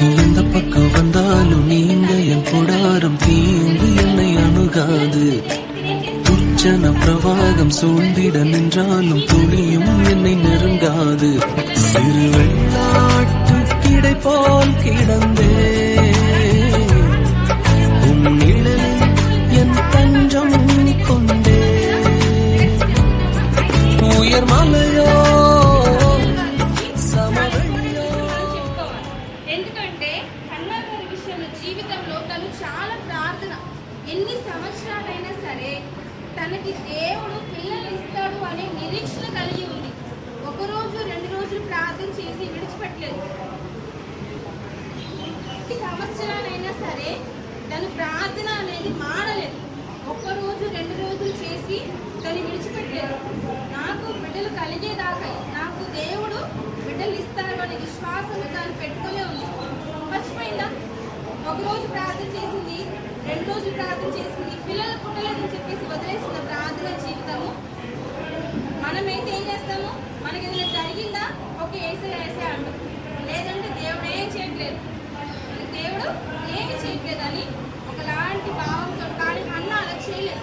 எந்த பக்கம் வந்தாலும் நீங்க என் கொடாரம் தீங்கு என்னை அணுகாது. துர்ச்சன பிரவாகம் சூழ்ந்திட நின்றாலும் துணியும் என்னை நெருங்காது. சிறு வெள்ளாட்டு கிடை போல் கிடந்தே உன்னிழலில் என் தஞ்சம் கொண்டே. உயர் மலையோ జీవితంలో తను చాలా ప్రార్థన, ఎన్ని సంవత్సరాలైనా సరే తనకి దేవుడు పిల్లలు ఇస్తాడు అనే నిరీక్షణ కలిగి ఉంది. ఒకరోజు 2 రోజులు ప్రార్థన చేసి విడిచిపెట్టలేదు. సంవత్సరాలైనా సరే తను ప్రార్థన అనేది మానలేదు. 1 రోజు 2 రోజులు చేసి తను విడిచిపెట్టలేదు. నాకు బిడ్డలు కలిగేదాకా నాకు దేవుడు బిడ్డలు ఇస్తాడు అనే విశ్వాసం తను పెట్టుకునే ఉంది. మర్చిపోయిందా? 1 రోజు ప్రార్థన చేసింది, 2 రోజులు ప్రార్థన చేసింది, పిల్లలు పుట్టలేదని చెప్పేసి వదిలేసిన ప్రార్థన జీవితము. మనమైతే ఏం చేస్తాము? మనకి ఏదైనా జరిగిందా? ఓకే, వేసే అంటాం. లేదంటే దేవుడు ఏం చేయట్లేదు, మనకి దేవుడు ఏమి చేయట్లేదని ఒకలాంటి భావంతో. కానీ అన్న అలా చేయలేదు.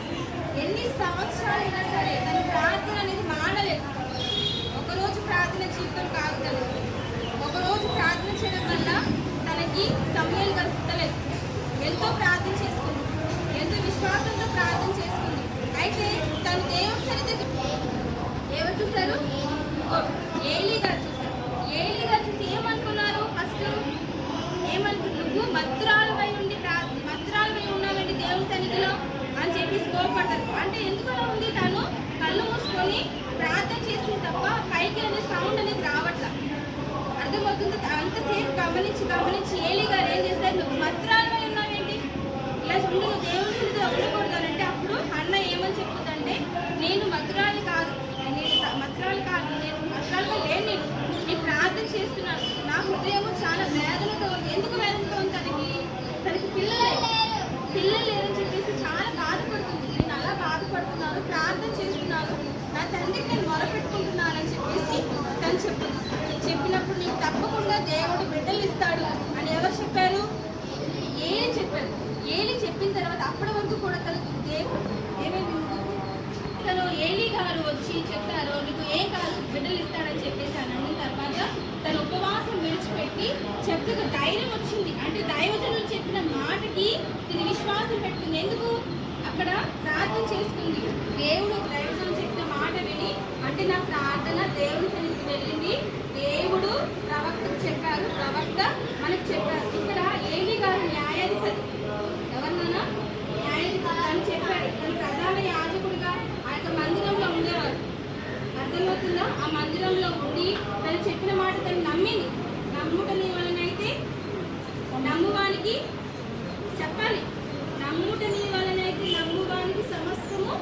ఎన్ని సంవత్సరాలైనా సరే తన ప్రార్థన అనేది మానలేదు. 1 రోజు ప్రార్థన జీవితం కాదు తనకి. 1 రోజు ప్రార్థన చేయడం వల్ల తనకి సమయాలు కలుపుతలేదు. ఎంతో ప్రార్థన చేసుకుంది, ఎంతో విశ్వాసంతో ప్రార్థన చేసుకుంది. అయితే తను దేవుడి సన్నిధికి ఎవరు చూశారు? ఏలీ గారు చూశారు. ఏలీ గారు చూసి ఏమనుకున్నారు? ఫస్ట్ ఏమనుకున్నారు? నువ్వు మత్తురాలువై ఉన్నావండి దేవుడి సన్నిధిలో అని చెప్పి కోపడ్డారు. అంటే ఎందుకలా ఉంది? తను కళ్ళు మూసుకొని ప్రార్థన చేసింది తప్ప పైకి అనే సౌండ్ అనేది రావట్ల. అర్థమవుతుంది? అంతసేపు గమనించి ఏలీ గారు ఏం చేశారు? నువ్వు మత్తురాలువై ఉన్నావేంటి, ఇలా ఉండి నువ్వు దేవుడి సన్నిధిలో ఉండకూడదంటే అప్పుడు అన్న ఏమని చెప్పుతుందంటే, నేను మత్తురాలు కాదు, నేను మత్తురాలుగా లేని నీ ప్రార్థన చేస్తున్నాను. నా హృదయం చాలా వేదనతో ఉంది. ఎందుకు వేదనతో ఉంది? తనకి పిల్లలు లేదని చెప్పేసి చాలా బాధపడుతుంది. నేను అలా బాధపడుతున్నాను, ప్రార్థన చేస్తున్నాను, నా తండ్రికి నేను మొరపెట్టుకుంటున్నానని చెప్పేసి తను చెప్పినప్పుడు నీకు తప్పకుండా దేవుడు బిడ్డలు ఇస్తాడు అని ఎవరు చెప్పారు? ఏలి చెప్పారు. ఏలి చెప్పిన తర్వాత అప్పటి వరకు కూడా తనకు దేవుడు ఏమైంది? తను ఏలీ గారు వచ్చి చెప్పారు, నీకు ఏం కాదు, బిడ్డలు ఇస్తాడని చెప్పేసి అని అన్న తర్వాత తను ఉపవాసం విడిచిపెట్టి చెప్తూ ధైర్యం వచ్చింది. అంటే దైవజనులు చెప్పిన మాటకి తిని విశ్వాసం పెట్టుకుంది. ఎందుకు? అక్కడ ప్రార్థన చేసుకుంది. దేవుడు దైవజనులు చెప్పిన మాట విని, అంటే నా ప్రార్థన దేవుడి సన్నిధికి వెళ్ళింది, దేవుడు ప్రవక్తకు చెప్పారు, ప్రవక్త మనకు చెప్పారు. ఇక్కడ ఏలీ గారు న్యాయాధిపతి. ఎవరినైనా న్యాయాధిపతి అని చెప్పాడు. తను ప్రధాన యాజకుడిగా ఆ యొక్క మందిరంలో ఉండేవారు. అర్థమవుతుందా? ఆ మందిరంలో ఉండి తను చెప్పిన మాట తను నమ్మింది. నమ్ముటని వలనైతే నమ్మువానికి చెప్పాలి, నమ్ముటని వలనైతే నమ్మువానికి సమస్తము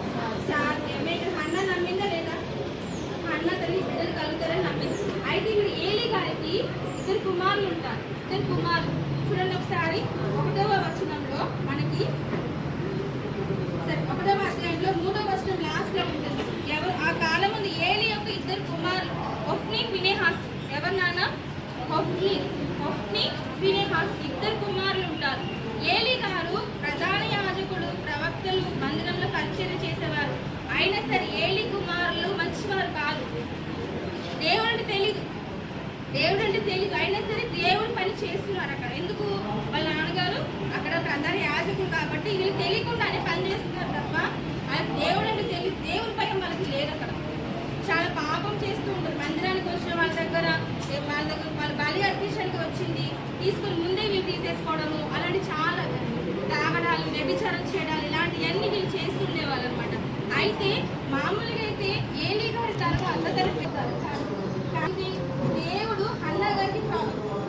సాధ్యమే. ఇక్కడ అన్న నమ్మిందా లేదా? అన్న తల్లి బిడ్డలు కలుగుతారని నమ్మింది. అయితే ఇక్కడ ఏలీ గారికి 2 కుమారులు ఉంటారు. 2 కుమారులు చూడండి ఒకసారి. 1వ వచనంలో మనకి 1వ అధ్యాయంలో 3వ వచనం లాస్ట్ లో ఉంటుంది. ఎవరు ఆ కాలం ముందు ఏలీ యొక్క 2 కుమారులు హొఫ్నీ, ఫీనెహాస్. ఎవరు నాన్న? హొఫ్నీ, ఫీనెహాస్ 2 కుమారులు ఉంటారు. ఏలీ గారు ప్రధాన యాజకుడు, ప్రవక్తలు మందిరంలో పరిచర్య చేసేవారు. అయినా సరే ఏలీ కుమారులు మంచివారు కాదు. దేవుడు అంటే తెలీదు. అయినా సరే దేవుడి పని చేస్తున్నారు అక్కడ. ఎందుకు? వాళ్ళ నాన్నగారు అక్కడ ప్రధాన యాజకుడు కాబట్టి వీళ్ళు తెలియకుండానే పని చేస్తున్నారు తప్ప దేవుడు అంటే తెలియదు. దేవుడి భయం వాళ్ళకి లేదు. అక్కడ చాలా పాపం చేస్తూ ఉంటారు. మందిరానికి వచ్చిన వాళ్ళ దగ్గర వాళ్ళ బలి అర్పించడానికి వచ్చింది తీసుకుని ముందే వీళ్ళు తీసేసుకోవడము, అలాంటి చాలా తాగడాలు, వ్యభిచారం చేయడాలు, ఇలాంటివన్నీ వీళ్ళు చేస్తుండేవాళ్ళు అనమాట. అయితే మామూలుగా అయితే ఏలీ గారి తర్వాత తెలిపిస్తారు. కానీ దేవుడు హన్నా గారికి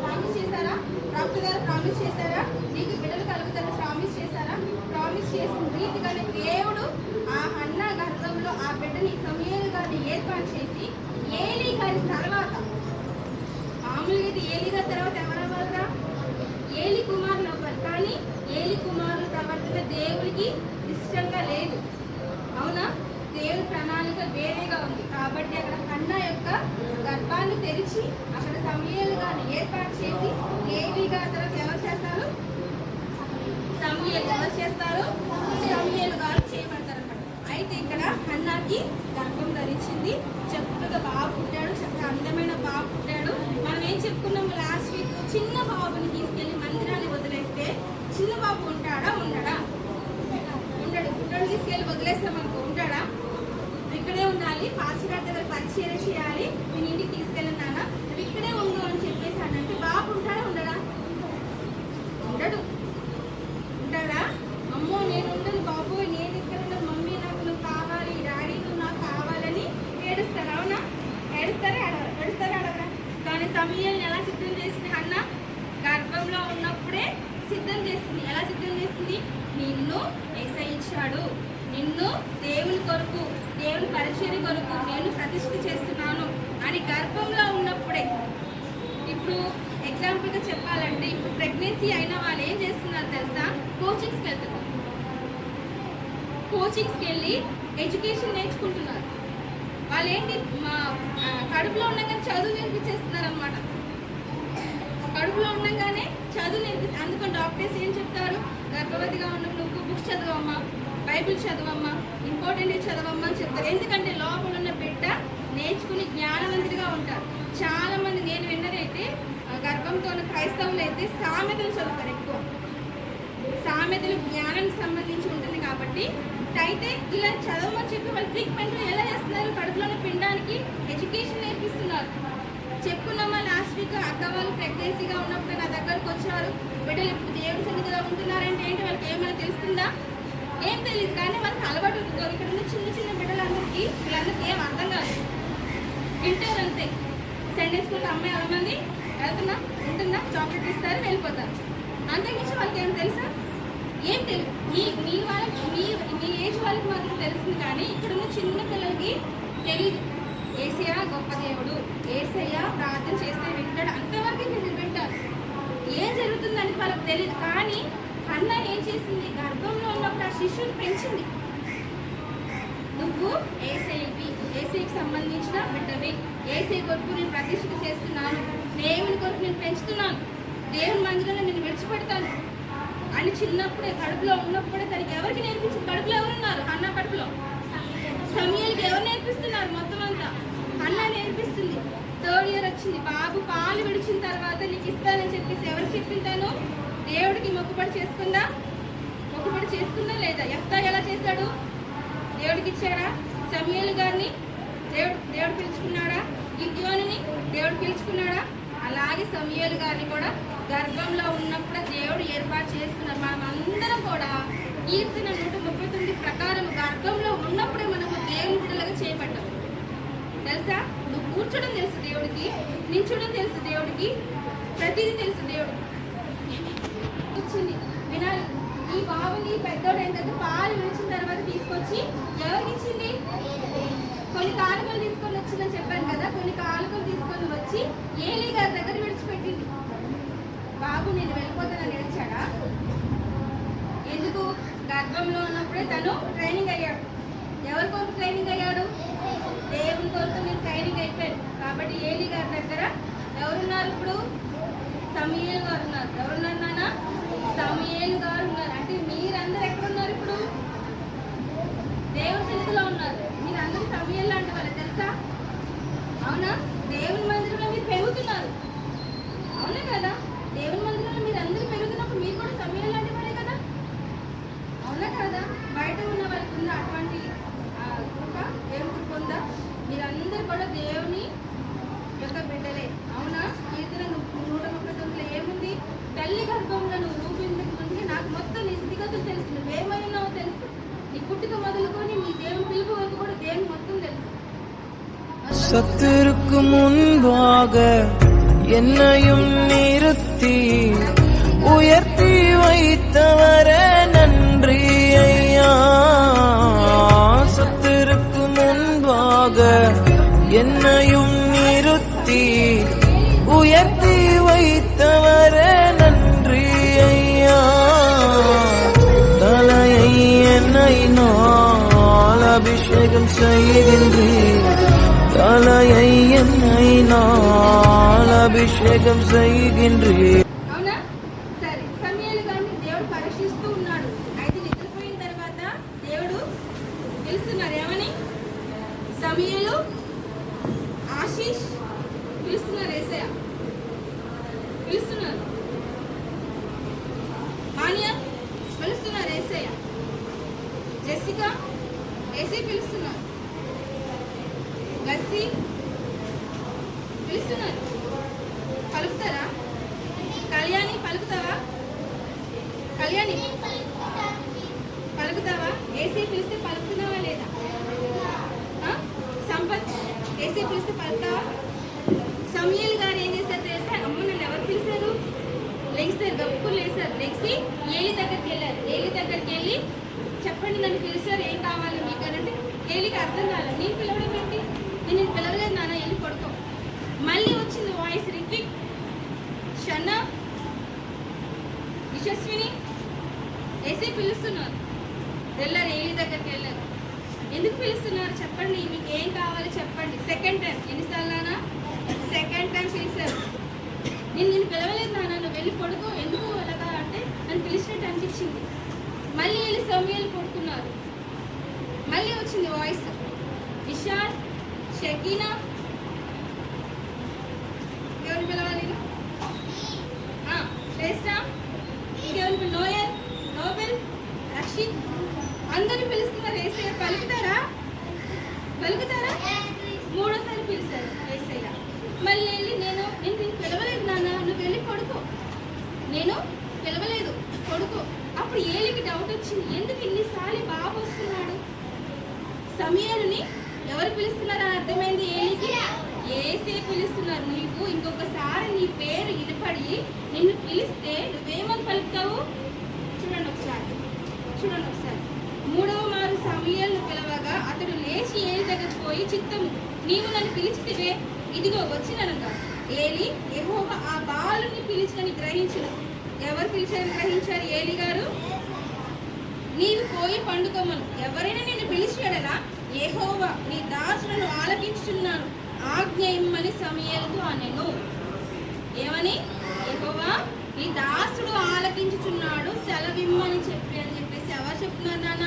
ప్రామిస్ చేశారా? ప్రవక్త గారు ప్రామిస్ చేశారా? నీకు బిడ్డలు కలుగుతారని ప్రామిస్ చేశారా? ప్రామిస్ చేసిన రీతిగానే దేవుడు ఆ హన్నా గర్భంలో ఆ బిడ్డని సమూయేలు గారిని ఏర్పాటు చేసి ఏలీ గారి తర్వాత, మామూలుగా అయితే ఏలీ గారి తర్వాత ఎవరవ్వాలరా? ఏలీ కుమారులు అవ్వాలి. కానీ ఏలీ కుమారుల ప్రవర్తన దేవుడికి ఇష్టంగా లేదు. అవునా? దేవుడి ప్రణాళిక వేరేగా ఉంది. కాబట్టి అక్కడ హన్నా యొక్క గర్భాన్ని తెరిచి అక్కడ సమూయేలు గారిని ఏర్పాటు చేసి ఏలీ గారి చేస్తారు? సమూయేలు గారు చేయబడతారు అన్నమాట. అయితే ఇక్కడ హన్నాకి గర్భం ధరించింది, చక్కగా బాబు పుట్టాడు, చక్కగా అందమైన బాబు పుట్టాడు. మనం ఏం చెప్పుకున్నాము లాస్ట్ వీక్? చిన్న బాబుని తీసుకెళ్లి మందిరాన్ని వదిలేస్తే చిన్న బాబు ఉంటాడా? ఉండడా? ఉండడు. గుడ్డలు తీసుకెళ్లి వదిలేస్తాం అనుకో, ఉంటాడా? ఇక్కడే ఉండాలి, పాస్టర్ గారి దగ్గర పరిచయం చేయాలి, నేను ఇంటికి తీసుకెళ్ళినానా, నువ్వు ఇక్కడే ఉండు అని చెప్పేసానంటే బాబు ఉంటాడా? ఉండడా? ఉండడు. ఉంటాడా? అమ్మో నేను ఉండను బాబు, నేను ఇక్కడ ఉండను, మమ్మీ నాకు నువ్వు కావాలి, డాడీ నువ్వు నాకు కావాలని ఏడుస్తారు. అవునా? ఏడుస్తారా? ఏడుస్తారా? కానీ సమూయేలుని ఎలా సిద్ధం చేసింది హన్నా? గర్భంలో ఉన్నప్పుడే సిద్ధం చేసింది. ఎలా సిద్ధం చేసింది? నిన్ను యేసయ్య ఇచ్చాడు, నిన్ను దేవుని కొరకు, దేవుని పరిచర్య కొరకు నేను ప్రతిష్ఠ చేస్తున్నాను అని గర్భంలో ఉన్నప్పుడే. ఇప్పుడు ఎగ్జాంపుల్గా చెప్పాలంటే, ఇప్పుడు ప్రెగ్నెన్సీ అయిన వాళ్ళు ఏం చేస్తున్నారు తెలుసా? కోచింగ్స్కి వెళ్తున్నారు. కోచింగ్స్కి వెళ్ళి ఎడ్యుకేషన్ నేర్చుకుంటున్నారు. వాళ్ళు ఏంటి, మా కడుపులో ఉండగానే చదువు నేర్పించేస్తున్నారు అనమాట. కడుపులో ఉండగానే చదువు నేర్పిస్తారు. అందుకని డాక్టర్స్ ఏం చెప్తారు? గర్భవతిగా ఉన్నప్పుడు నువ్వు బుక్స్ చదవమ్మా, బైబిల్ చదవమ్మా, ఇంపార్టెంట్ చదవమ్మా అని చెప్తారు. ఎందుకంటే లోపల ఉన్న బిడ్డ నేర్చుకుని జ్ఞానవంతుడిగా ఉంటారు. చాలా మంది నేను విన్నదైతే, గర్భంతో ఉన్న క్రైస్తవులు అయితే సామెతలు చదువుతారు ఎక్కువ. సామెతలు జ్ఞానానికి సంబంధించి ఉంటుంది కాబట్టి అయితే ఇలా చదవమని చెప్పి వాళ్ళు ట్రీట్మెంట్ ఎలా చేస్తున్నారు? కడుపులోనే పిండానికి ఎడ్యుకేషన్ నేర్పిస్తున్నారు. చెప్పుకున్నామా లాస్ట్ వీక్? అక్క వాళ్ళు ప్రెగ్నెన్సీగా ఉన్నప్పుడు నా దగ్గరకు వచ్చారు, బిడ్డలు ఇప్పుడు దేవుడి సన్నిధిలో ఉంటున్నారంటే ఏంటి వాళ్ళకి ఏమైనా తెలుస్తుందా? ఏం తెలియదు. కానీ వాళ్ళకి అలవాటు అవుతుంది. ఇక్కడ ఉన్న చిన్న చిన్న బిడ్డలందరికీ వీళ్ళందరికీ ఏం అర్థం కాదు, వింటారు అంతే. సండే స్కూల్ అమ్మాయి ఎవరమంది వెళ్తున్నా ఉంటుందా, చాక్లెట్ ఇస్తారు, వెళ్ళిపోతారు. అంతకుమించి వాళ్ళకి ఏం తెలుసా? ఏం తెలియదు. మీ వాళ్ళకి, మీ ఏజ్ వాళ్ళకి మాత్రం తెలుస్తుంది, కానీ ఇక్కడ ఉన్న చిన్న పిల్లలకి తెలియదు. యేసయ్య గొప్ప దేవుడు, యేసయ్య ప్రార్థన చేస్తే వింటాడు, అంతవరకు మీరు వింటారు. ఏం జరుగుతుందని వాళ్ళకి తెలియదు. కానీ హన్నా ఏం చేసింది? గర్భంలో ఉన్నప్పుడు ఆ శిశువుని పెంచింది. నువ్వు యేసయ్యకి సంబంధించిన బిడ్డవి, యేసయ్య కొరకు నేను ప్రతిష్ఠ చేస్తున్నాను, దేవుని కొరకు నేను పెంచుతున్నాను, దేవుని మందిరంలో నేను విడిచిపెడతాను అని చిన్నప్పుడే, కడుపులో ఉన్నప్పుడే తనకి ఎవరికి నేర్పించింది? కడుపులో ఎవరున్నారు? హన్నా కడుపులో సమూయేలుకి ఎవరు నేర్పిస్తున్నారు? మొత్తం అంతా హన్నా నేర్పిస్తుంది. 3rd year వచ్చింది, బాబు పాలు విడిచిన తర్వాత నీకు ఇస్తానని చెప్పేసి ఎవరికి చెప్పింటాను? దేవుడికి మొక్కుబడి చేసుకుందా? మొక్కుబడి చేసుకుందా లేదా? యెఫ్తా ఎలా చేశాడు? దేవుడికి ఇచ్చాడా? సమూయేలు గారిని దేవుడు పిలుచుకున్నాడా? గిద్యోనుని దేవుడు పిలుచుకున్నాడా? అలాగే సమూయేలు గారిని కూడా గర్భంలో ఉన్నప్పుడు దేవుడు ఏర్పాటు చేసుకున్నారు. మనం అందరం కూడా కీర్తన 139 ప్రకారం గర్భంలో ఉన్నప్పుడే మనకు దేవుని బిడ్డలుగా చేయబడ్డాం. తెలుసా? నువ్వు కూర్చోడం తెలుసు దేవుడికి, నిల్చోడం తెలుసు దేవుడికి, ప్రతిదీ తెలుసు దేవుడు. వచ్చింది వినాలి. ఈ బాబుని పెద్దోడు ఏంటంటే పాలు విడిచిన తర్వాత తీసుకొచ్చి ఎవరికి ఇచ్చింది? కొన్ని కానుకలు తీసుకొని వచ్చిందని చెప్పాను కదా. కొన్ని కానుకలు తీసుకొని వచ్చి ఏలీ గారి దగ్గర విడిచిపెట్టింది. బాబు నేను వెళ్ళిపోతానని ఏడ్చాడా? ఎందుకు? గర్భంలో ఉన్నప్పుడే తను ట్రైనింగ్ అయ్యాడు. ఎవరి కొరకు ట్రైనింగ్ అయ్యాడు? దేవుని కొరకు నేను ట్రైనింగ్ అయిపోయాను. కాబట్టి ఏలీ గారి దగ్గర ఎవరున్నారు ఇప్పుడు? సమూయేలు గారు ఉన్నారు. ఎవరున్నారు నాన్న? సమూయేలు గారు ఉన్నారు. అంటే మీరందరూ ఎక్కడున్నారు ఇప్పుడు? దేవుని సన్నిధిలో ఉన్నారు. మీరందరూ సమూయేలు లాంటి వాళ్ళు, తెలుసా? అవునా? దేవుని మందిరంలో మీరు పెరుగుతున్నారు, అవునా కదా? దేవుని మందిరంలో మీరు అందరూ పెరుగుతున్నప్పుడు మీరు కూడా సమూయేలు లాంటి వాళ్ళే కదా, అవునా కదా? బయట ఉన్న వాళ్ళకి ఉందా అటువంటి కృప? దేవుని కృప ఉందా? మీరందరూ కూడా దేవుని యొక్క బిడ్డలే, అవునా? కీర్తన 139 ఏముంది? తల్లి గర్భంలో నువ్వు రూపించక ముందుకే నాకు మొత్తం నీ స్థితిగతులు తెలుసు, నువ్వేమైనావో తెలుసు, నీ పుట్టుక మొదలుకొని నీ దేవుని పిలుపు వరకు కూడా దేవుని మొత్తం తెలుసు. சத்திற்கு முன்பாக என்னையும் நிறுத்தி உயர்த்தி வைத்தவரே நன்றி ஐயா. சத்திற்கு முன்பாக என்னையும் நிறுத்தி உயர்த்தி வைத்தவரே நன்றி ஐயா. தலையை என்னை நான் அபிஷேகம் செய்கின்றேன், தலையை என்னை நான் அபிஷேகம் செய்கின்றேன். అవునా? సరే, సమూయేలు గారిని దేవుడు పరీక్షిస్తూ ఉన్నాడు. అయితే నీ సమూయేలు, ఆశీష్ పిలుస్తున్నారు. యేసయ్య పిలుస్తున్నారు. మానియా పిలుస్తున్నారు. యేసయ్య. జెసికా యేసయ్య పిలుస్తున్నారు. గస్సి పిలుస్తున్నారు. పలుకుతారా? కళ్యాణి పలుకుతావా? కళ్యాణి పలుకుతావా? యేసయ్య పిలిస్తే పలుకుతున్నావా లేదా? సంపత్ యేసయ్య పిలిస్తే పలుకుతావా? సమూయేలు గారు ఏం చేశారు తెలుసా? అమ్మ నన్ను ఎవరు పిలిచారు? లెగిస్తారు, గప్పులు లేసారు. లెగిసి ఏలి దగ్గరికి వెళ్ళారు. ఏలి దగ్గరికి వెళ్ళి చెప్పండి నన్ను పిలిచారు, ఏం కావాలి మీకు అని అంటే ఏలికి అర్థం కాలేదు. నేను పిలవడం ఏంటి? నేను పిలవలేదు నాన్న, వెళ్ళి పడుకో. మళ్ళీ వచ్చింది వాయిస్. రిత్విక్, షన్న, యశస్విని యేసయ్య పిలుస్తున్నారు. వెళ్ళారు, ఏలి దగ్గరికి వెళ్ళారు. ఎందుకు పిలుస్తున్నారు చెప్పండి, మీకు ఏం కావాలి చెప్పండి. Second time. ఎన్నిసార్లు? సెకండ్ టైం పిలిచారు. నేను పిలవలేదు నాన్న, నువ్వు వెళ్ళి పడుకో. ఎందుకు అలాగా అంటే నన్ను పిలిచినట్టు అనిపించింది. మళ్ళీ వెళ్ళి సమూయేలు పడుకున్నారు. మళ్ళీ వచ్చింది వాయిస్. విశాల్, షకీనా ఎవరిని పిలవాలి? శ్రేష్ఠ, ఇంకెవరిని? నోయల్, నోబెల్, రషీద్ అందరూ పిలుస్తున్నారు. యేసయ్య పలుకుతారా? పలుకుతారా? మూడోసారి పిలిచారు యేసయ్య. మళ్ళీ వెళ్ళి నేను పిలవలేదు నాన్న, నువ్వు వెళ్ళి పడుకో. నేను పిలవలేదు, పడుకో. అప్పుడు ఏలికి డౌట్ వచ్చింది, ఎందుకు ఇన్నిసార్లు బాబు వస్తున్నాడు? సమూయేలుని ఎవరు పిలుస్తున్నారో అర్థమైంది ఏలికి. యేసయ్య పిలుస్తున్నారు. నీకు ఇంకొకసారి నీ పేరు వినపడి నిన్ను పిలిస్తే నువ్వేమని పలుకుతావు? చూడండి ఒకసారి. మూడవ మారు సమూయేలును పిలవగా అతడు లేచి ఏలి దగ్గరకు పోయి, చిత్తము నీవు నన్ను పిలిచితివే, ఇదిగో వచ్చిననగా. ఏలి యెహోవా ఆ బాలుని పిలిచినని గ్రహించును. ఎవరు పిలిచారని గ్రహించారు? ఏలి గారు. నీవు పోయి పండుకోమను. ఎవరైనా నిన్ను పిలిచాడలా యెహోవా నీ దాసులను ఆలకించుచున్నాను, ఆజ్ఞ ఇమ్మని సమూయేలుతో అనెను. ఏమని? యెహోవా నీ దాసుడు ఆలకించుచున్నాడు, సెలవిమ్మని చెప్పేసి ఎవరు చెప్తున్నారు నాన్న?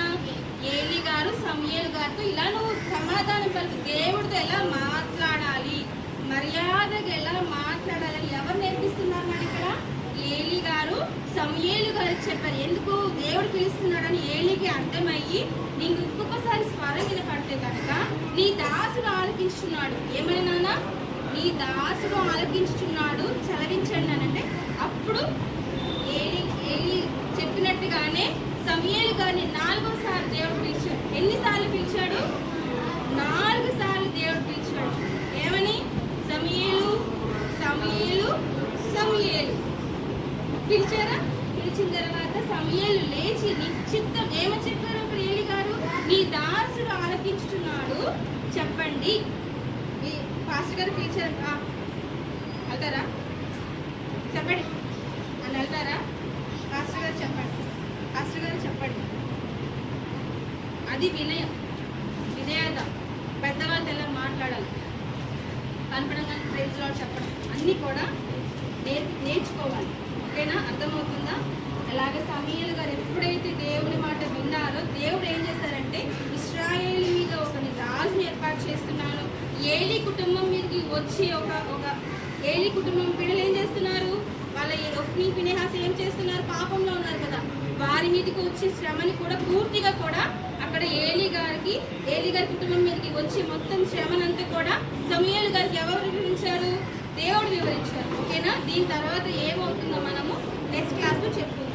ఏలి గారు సమూయేలు గారితో ఇలా నువ్వు సమాధానం పలుకు. దేవుడితో ఎలా మాట్లాడాలి, మర్యాదగా ఎలా మాట్లాడాలని ఎవరు నేర్పిస్తున్నారు మన ఇక్కడ? ఏలి గారు సమూయేలు గారికి చెప్పారు. ఎందుకు? దేవుడు పిలుస్తున్నాడని ఏలికి అర్థమయ్యి నీకు ఇంకొకసారి స్వరం వినపడితే కనుక నీ దాసుడు ఆలకించుచున్నాడు. ఏమని నాన్న? నీ దాసుడు ఆలకించుచున్నాడు, చలవించండి అని అంటే అప్పుడు ఏలి చెప్పినట్టుగానే సమూయేలు గారిని 4వసారి దేవుడు పిలిచాడు. ఎన్నిసార్లు పిలిచాడు? 4 సార్లు దేవుడు పిలిచాడు. ఏమని? సమూయేలు, సమూయేలు, సమూయేలు పిలిచారా? పిలిచిన తర్వాత సమూయేలు లేచి నిశ్చిత్తం ఏమని చెప్పారు అక్కడ ఏలి గారు? నీ దాసుడు ఆలకించుతున్నాడు చెప్పండి. పాస్టర్ గారు పిలిచారు, వెళ్తారా చెప్పండి అని వెళ్తారా? పాస్టర్ గారు చెప్పండి, పాస్టర్ గారు చెప్పండి. అది వినయం, విధేయత. పెద్దవాళ్ళు ఎలా మాట్లాడాలి, కనపడంగా ప్రైజ్ లార్డ్ చెప్పడం, అన్నీ కూడా నేర్చుకోవాలి. ఓకేనా? అర్థమవుతుందా? అలాగే సమూయేలు గారు ఎప్పుడైతే దేవుని మాట విన్నారో దేవుడు ఏం చేశారంటే ఇశ్రాయేలు మీద ఒక రాజుని ఏర్పాటు చేస్తున్నాను. ఏలి కుటుంబం మీదకి వచ్చి ఒక ఏలి కుటుంబం పిల్లలు ఏం చేస్తున్నారు? వాళ్ళ ఒఫ్నీ ఫినెహాస్ ఏం చేస్తున్నారు? పాపంలో ఉన్నారు కదా, వారి మీదకి వచ్చే శ్రమని కూడా పూర్తిగా కూడా అక్కడ ఏలి గారి కుటుంబం మీదకి వచ్చి మొత్తం శ్రమనంతా కూడా సమూయేలు గారికి ఎవరు వివరించారు? దేవుడు వివరించారు. ఓకేనా? దీని తర్వాత ఏమవుతుందో మనము నెక్స్ట్ క్లాస్లో చెప్పుకుంటాం.